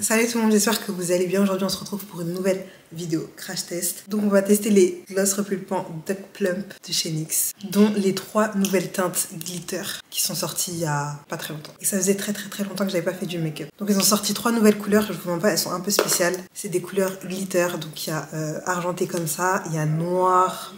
Salut tout le monde, j'espère que vous allez bien. Aujourd'hui on se retrouve pour une nouvelle vidéo crash test. Donc on va tester les gloss repulpants Duck Plump de chez NYX, dont les 3 nouvelles teintes glitter qui sont sorties il y a pas très longtemps. Et ça faisait très longtemps que j'avais pas fait du make-up. Donc ils ont sorti 3 nouvelles couleurs, je vous montre pas, elles sont un peu spéciales. C'est des couleurs glitter, donc il y a argenté comme ça, il y a noir,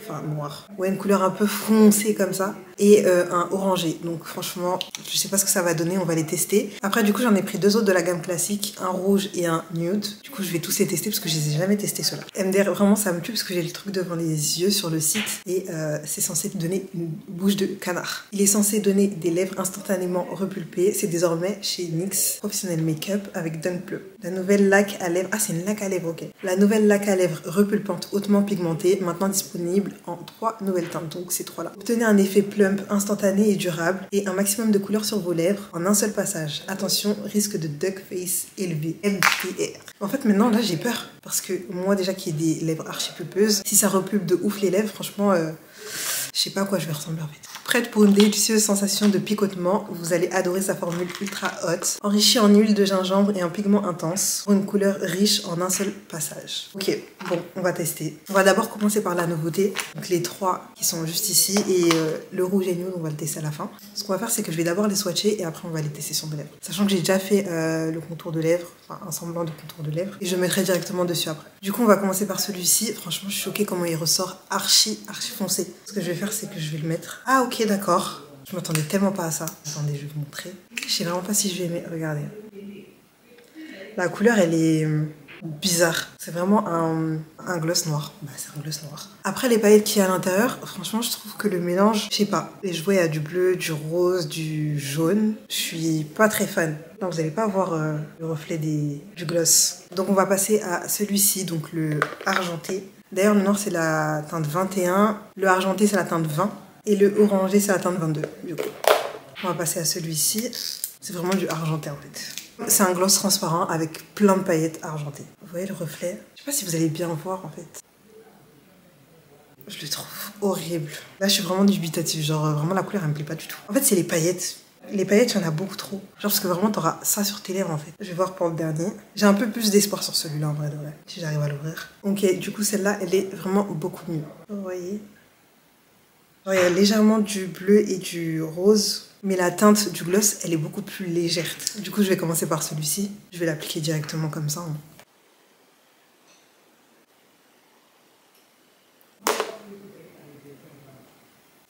ouais, une couleur un peu foncée comme ça, et un orangé. Donc franchement, je sais pas ce que ça va donner, on va les tester. Après du coup j'en ai pris 2 autres de la gamme classique, un rouge et un nude. Du coup je vais tous les tester parce que je les ai jamais testés ceux-là. MDR, vraiment ça me tue parce que j'ai le truc devant les yeux sur le site et c'est censé donner une bouche de canard. Il est censé donner des lèvres instantanément repulpées. C'est désormais chez NYX Professionnel Make-up avec Duck Plump. La nouvelle laque à lèvres, ah c'est une laque à lèvres, ok. La nouvelle laque à lèvres repulpante hautement pigmentée, maintenant disponible en 3 nouvelles teintes, donc ces 3 là. Obtenez un effet plump instantané et durable et un maximum de couleurs sur vos lèvres en un seul passage. Attention, risque de duck face élevé, MDR. En fait maintenant là j'ai peur parce que moi déjà qui ai des lèvres archi pulpeuses, si ça repulpe de ouf les lèvres, franchement je sais pas à quoi je vais ressembler en fait. Prête pour une délicieuse sensation de picotement, vous allez adorer sa formule ultra haute, enrichie en huile de gingembre et en pigment intense, pour une couleur riche en un seul passage. Ok, bon, on va tester. On va d'abord commencer par la nouveauté, donc les 3 qui sont juste ici, et le rouge et nude, on va le tester à la fin. Ce qu'on va faire, c'est que je vais d'abord les swatcher et après on va les tester sur mes lèvres. Sachant que j'ai déjà fait le contour de lèvres, enfin un semblant de contour de lèvres, et je mettrai directement dessus après. Du coup, on va commencer par celui-ci. Franchement, je suis choquée comment il ressort archi foncé. Ce que je vais faire, c'est que je vais le mettre. Ah ok, d'accord. Je m'attendais tellement pas à ça. Attendez, je vais vous montrer. Je sais vraiment pas si je vais aimer. Regardez. La couleur, elle est bizarre. C'est vraiment un gloss noir. Bah, c'est un gloss noir. Après, les paillettes qu'il y a à l'intérieur, franchement, je trouve que le mélange, je sais pas. Et je vois, il y a du bleu, du rose, du jaune. Je suis pas très fan. Non, vous n'allez pas voir le reflet du gloss. Donc, on va passer à celui-ci, donc le argenté. D'ailleurs, le noir, c'est la teinte 21. Le argenté, c'est la teinte 20. Et le orangé, c'est la teinte 22, du coup. On va passer à celui-ci. C'est vraiment du argenté, en fait. C'est un gloss transparent avec plein de paillettes argentées. Vous voyez le reflet? Je sais pas si vous allez bien voir, en fait. Je le trouve horrible. Là, je suis vraiment dubitative. Genre, vraiment, la couleur, elle me plaît pas du tout. En fait, c'est les paillettes. Les paillettes, il y en a beaucoup trop. Genre, parce que vraiment, t'auras ça sur tes lèvres, en fait. Je vais voir pour le dernier. J'ai un peu plus d'espoir sur celui-là, en vrai, de vrai. Si j'arrive à l'ouvrir. Ok, du coup, celle-là, elle est vraiment beaucoup mieux. Vous voyez? Alors, il y a légèrement du bleu et du rose. Mais la teinte du gloss, elle est beaucoup plus légère. Du coup, je vais commencer par celui-ci. Je vais l'appliquer directement comme ça.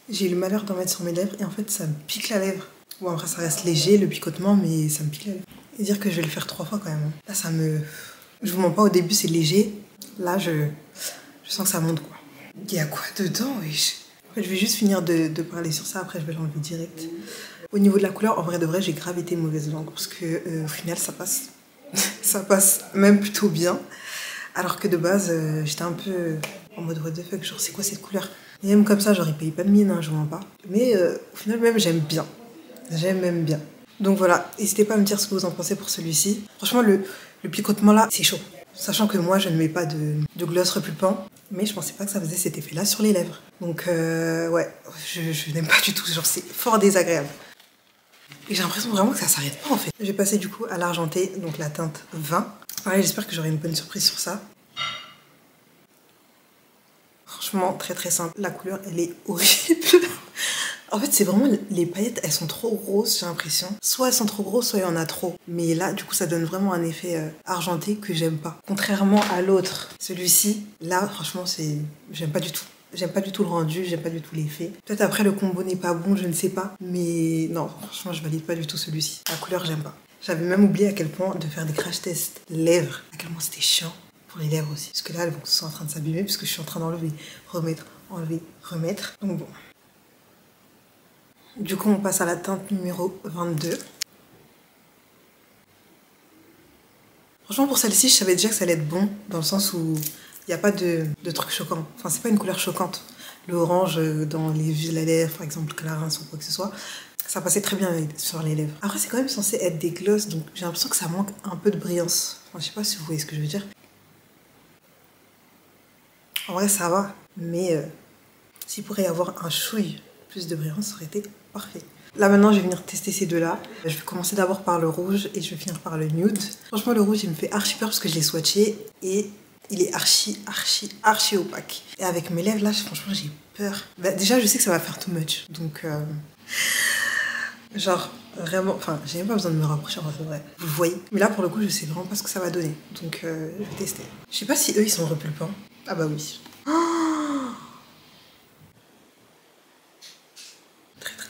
J'ai eu le malheur d'en mettre sur mes lèvres et en fait, ça me pique la lèvre. Bon, après, ça reste léger, le picotement, mais ça me pique la lèvre. Et dire que je vais le faire 3 fois quand même. Là, ça me... Je vous mens pas, au début, c'est léger. Là, je sens que ça monte, quoi. Il y a quoi dedans, wesh? En fait, je vais juste finir de parler sur ça, après je vais l'enlever direct. Au niveau de la couleur, en vrai de vrai, j'ai grave été mauvaise langue parce que au final, ça passe. Ça passe même plutôt bien. Alors que de base, j'étais un peu en mode what the fuck, genre c'est quoi cette couleur? Et même comme ça, j'aurais payé pas de mine, hein, je mens pas. Mais au final, même j'aime bien. J'aime même bien. Donc voilà, n'hésitez pas à me dire ce que vous en pensez pour celui-ci. Franchement, le picotement là, c'est chaud. Sachant que moi, je ne mets pas de gloss repulpant. Mais je pensais pas que ça faisait cet effet-là sur les lèvres. Donc ouais, je n'aime pas du tout. Genre, c'est fort désagréable. Et j'ai l'impression vraiment que ça s'arrête pas en fait. Je vais passer du coup à l'argenté, donc la teinte 20. Pareil, j'espère que j'aurai une bonne surprise sur ça. Franchement, très simple. La couleur, elle est horrible. En fait, c'est vraiment les paillettes, elles sont trop grosses, j'ai l'impression. Soit elles sont trop grosses, soit il y en a trop. Mais là, du coup, ça donne vraiment un effet argenté que j'aime pas. Contrairement à l'autre, celui-ci, là, franchement, j'aime pas du tout. J'aime pas du tout le rendu, j'aime pas du tout l'effet. Peut-être après, le combo n'est pas bon, je ne sais pas. Mais non, franchement, je valide pas du tout celui-ci. La couleur, j'aime pas. J'avais même oublié à quel point de faire des crash tests lèvres, à quel point c'était chiant pour les lèvres aussi. Parce que là, elles sont en train de s'abîmer, parce que je suis en train d'enlever, remettre, enlever, remettre. Donc bon. Du coup, on passe à la teinte numéro 22. Franchement, pour celle-ci, je savais déjà que ça allait être bon, dans le sens où il n'y a pas de trucs choquants. Enfin, c'est pas une couleur choquante. Le orange dans les yeux de la lèvre, par exemple, Clarins ou quoi que ce soit, ça passait très bien sur les lèvres. Après, c'est quand même censé être des gloss, donc j'ai l'impression que ça manque un peu de brillance. Enfin, je sais pas si vous voyez ce que je veux dire. En vrai, ça va. Mais s'il pourrait y avoir un chouille plus de brillance, ça aurait été parfait. Là maintenant je vais venir tester ces deux-là. Je vais commencer d'abord par le rouge et je vais finir par le nude. Franchement le rouge il me fait archi peur parce que je l'ai swatché et il est archi opaque. Et avec mes lèvres là franchement j'ai peur. Bah, déjà je sais que ça va faire too much. Donc genre vraiment, enfin j'ai même pas besoin de me rapprocher en vrai. Vous voyez. Mais là pour le coup je sais vraiment pas ce que ça va donner. Donc je vais tester. Je sais pas si eux ils sont repulpants. Ah bah oui.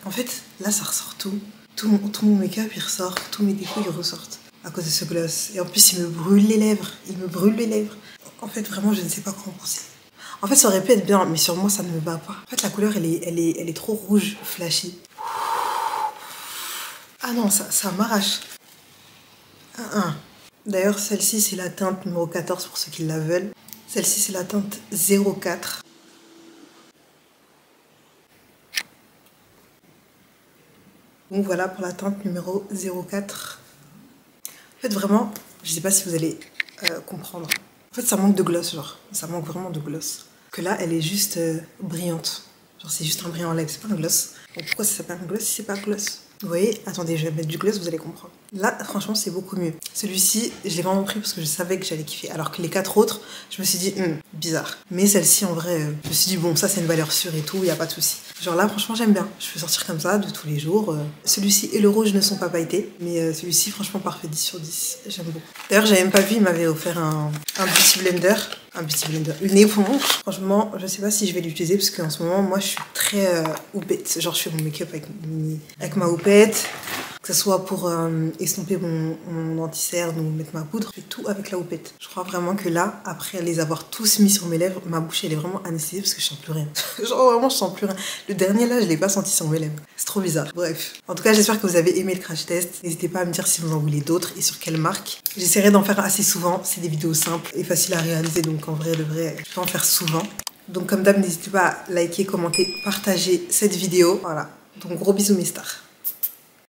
En fait, là, ça ressort tout. Tout mon make-up, il ressort. Tous mes défauts, ils ressortent. À cause de ce gloss. Et en plus, il me brûle les lèvres. Il me brûle les lèvres. En fait, vraiment, je ne sais pas quoi en penser. En fait, ça aurait pu être bien, mais sur moi, ça ne me bat pas. En fait, la couleur, elle est trop rouge, flashy. Ah non, ça m'arrache. D'ailleurs, celle-ci, c'est la teinte numéro 14 pour ceux qui la veulent. Celle-ci, c'est la teinte 04. Donc voilà pour la teinte numéro 04. En fait vraiment, je sais pas si vous allez comprendre. En fait ça manque de gloss genre, ça manque vraiment de gloss. Que là elle est juste brillante. Genre c'est juste un brillant en lèvres, c'est pas un gloss. Donc pourquoi ça s'appelle un gloss si c'est pas un gloss? Vous voyez? Attendez, je vais mettre du gloss, vous allez comprendre. Là, franchement, c'est beaucoup mieux. Celui-ci, je l'ai vraiment pris parce que je savais que j'allais kiffer. Alors que les 4 autres, je me suis dit, bizarre. Mais celle-ci, en vrai, je me suis dit, bon, ça, c'est une valeur sûre et tout, il n'y a pas de souci. Genre là, franchement, j'aime bien. Je peux sortir comme ça, de tous les jours. Celui-ci et le rouge ne sont pas pailletés. Mais celui-ci, franchement, parfait, 10 sur 10. J'aime beaucoup. D'ailleurs, j'avais même pas vu, il m'avait offert un beauty blender. Une éponge. Franchement, je sais pas si je vais l'utiliser parce qu'en ce moment, moi, je suis très houppette. Genre, je fais mon make-up avec ma houppette. Que ce soit pour estomper mon anti-cerne ou mettre ma poudre, je fais tout avec la houppette. Je crois vraiment que là, après les avoir tous mis sur mes lèvres, ma bouche elle est vraiment anesthésiée parce que je sens plus rien. Genre vraiment je sens plus rien. Le dernier là, je l'ai pas senti sur mes lèvres. C'est trop bizarre. Bref. En tout cas, j'espère que vous avez aimé le crash test. N'hésitez pas à me dire si vous en voulez d'autres et sur quelle marque. J'essaierai d'en faire assez souvent. C'est des vidéos simples et faciles à réaliser, donc en vrai, de vrai, je peux en faire souvent. Donc comme d'hab, n'hésitez pas à liker, commenter, partager cette vidéo. Voilà. Donc gros bisous mes stars.